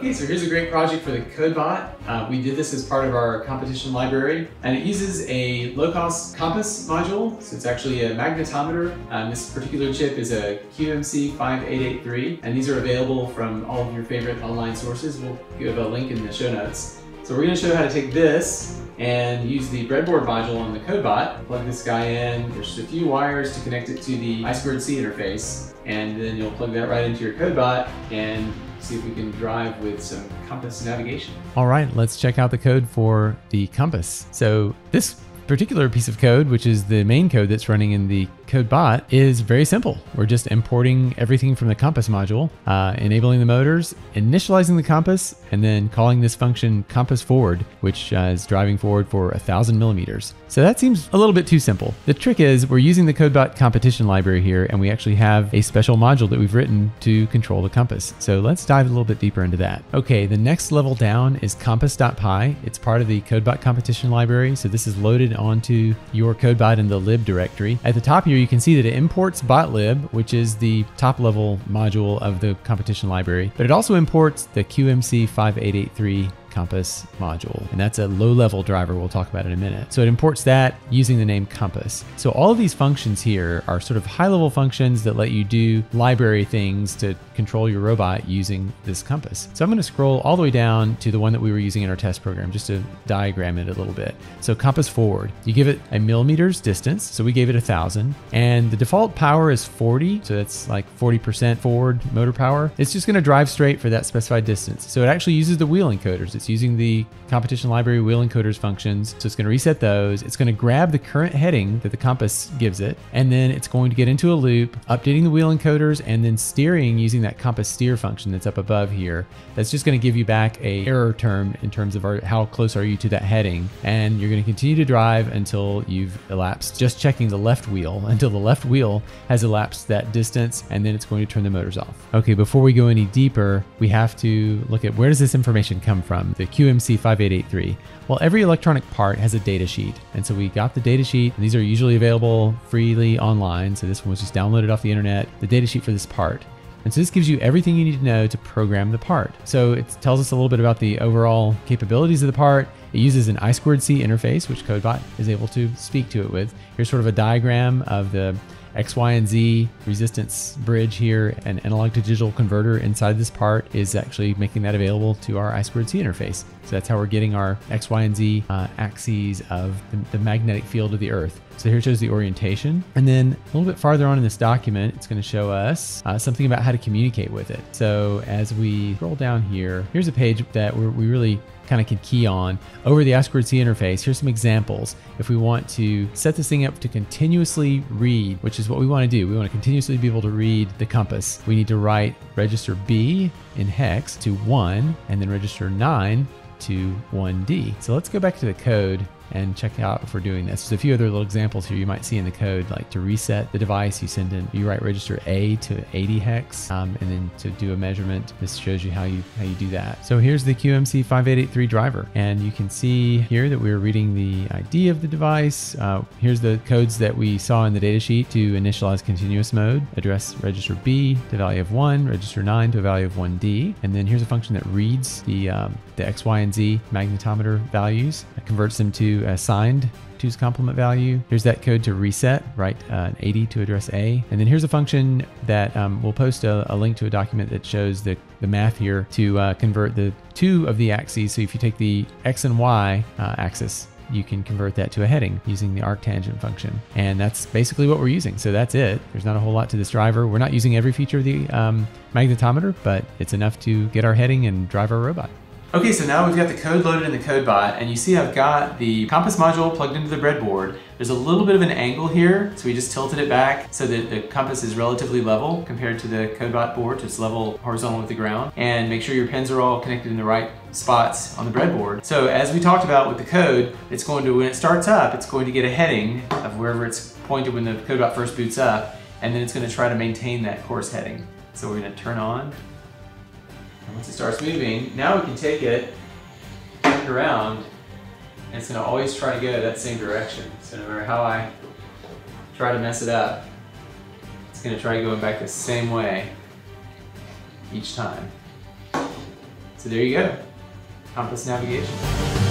Okay, so here's a great project for the CodeBot. We did this as part of our competition library, and it uses a low-cost compass module. So it's actually a magnetometer. This particular chip is a QMC 5883, and these are available from all of your favorite online sources. We'll give a link in the show notes. So we're going to show how to take this and use the breadboard module on the CodeBot. Plug this guy in. There's just a few wires to connect it to the I2C interface, and then you'll plug that right into your CodeBot and see if we can drive with some compass navigation. All right, let's check out the code for the compass. So this particular piece of code, which is the main code that's running in the CodeBot, is very simple. We're just importing everything from the compass module, enabling the motors, initializing the compass, and then calling this function compass forward, which is driving forward for 1,000 millimeters. So that seems a little bit too simple. The trick is we're using the CodeBot Competition Library here, and we actually have a special module that we've written to control the compass. So let's dive a little bit deeper into that. Okay, the next level down is compass.py. It's part of the CodeBot Competition Library. So this is loaded onto your CodeBot in the lib directory. At the top here, you can see that it imports botlib, which is the top level module of the competition library, but it also imports the QMC 5883 compass module, and that's a low-level driver we'll talk about in a minute. So it imports that using the name compass. So all of these functions here are sort of high-level functions that let you do library things to control your robot using this compass. So I'm going to scroll all the way down to the one that we were using in our test program just to diagram it a little bit. So compass forward, you give it a millimeters distance, so we gave it 1,000, and the default power is 40, so that's like 40% forward motor power. It's just going to drive straight for that specified distance. So it actually uses the wheel encoders. It's using the competition library wheel encoders functions. So it's going to reset those. It's going to grab the current heading that the compass gives it, and then it's going to get into a loop, updating the wheel encoders, and then steering using that compass steer function that's up above here. That's just going to give you back a error term in terms of how close are you to that heading. And you're going to continue to drive until you've elapsed, just checking the left wheel until the left wheel has elapsed that distance, and then it's going to turn the motors off. Okay, before we go any deeper, we have to look at where does this information come from? The QMC 5883. Well, every electronic part has a data sheet. And so we got the data sheet, and these are usually available freely online. So this one was just downloaded off the internet, the data sheet for this part. And so this gives you everything you need to know to program the part. So it tells us a little bit about the overall capabilities of the part. It uses an I2C interface, which CodeBot is able to speak to it with. Here's sort of a diagram of the X, Y, and Z resistance bridge here. An analog to digital converter inside this part is actually making that available to our I2C interface. So that's how we're getting our X, Y, and Z axes of the magnetic field of the Earth. So here it shows the orientation. And then a little bit farther on in this document, it's going to show us something about how to communicate with it. So as we scroll down here, here's a page that we really kind of can key on. Over the I2C interface, here's some examples. If we want to set this thing up to continuously read, which is what we want to do, we want to continuously be able to read the compass. We need to write register B in hex to 1 and then register 9 to 1D. So let's go back to the code and check out if we're doing this. There's a few other little examples here you might see in the code, like to reset the device, you write register A to 80 hex, and then to do a measurement, this shows you how you do that. So here's the QMC 5883 driver, and you can see here that we're reading the ID of the device. Here's the codes that we saw in the datasheet to initialize continuous mode, address register B to value of 1, register 9 to a value of 1D, and then here's a function that reads the X, Y, and Z magnetometer values, converts them to a signed 2's complement value. Here's that code to reset, write an 80 to address A. And then here's a function that we'll post a link to a document that shows the math here to convert the two of the axes. So if you take the X and Y axis, you can convert that to a heading using the arctangent function. And that's basically what we're using. So that's it. There's not a whole lot to this driver. We're not using every feature of the magnetometer, but it's enough to get our heading and drive our robot. Okay, so now we've got the code loaded in the CodeBot, and you see I've got the compass module plugged into the breadboard. There's a little bit of an angle here, so we just tilted it back so that the compass is relatively level compared to the CodeBot board, so it's level horizontal with the ground. And make sure your pins are all connected in the right spots on the breadboard. So as we talked about with the code, it's going to, when it starts up, it's going to get a heading of wherever it's pointed when the CodeBot first boots up, and then it's going to try to maintain that course heading. So we're going to turn on. Once it starts moving, now we can take it, turn it around, and it's going to always try to go that same direction. So no matter how I try to mess it up, it's going to try going back the same way each time. So there you go, compass navigation.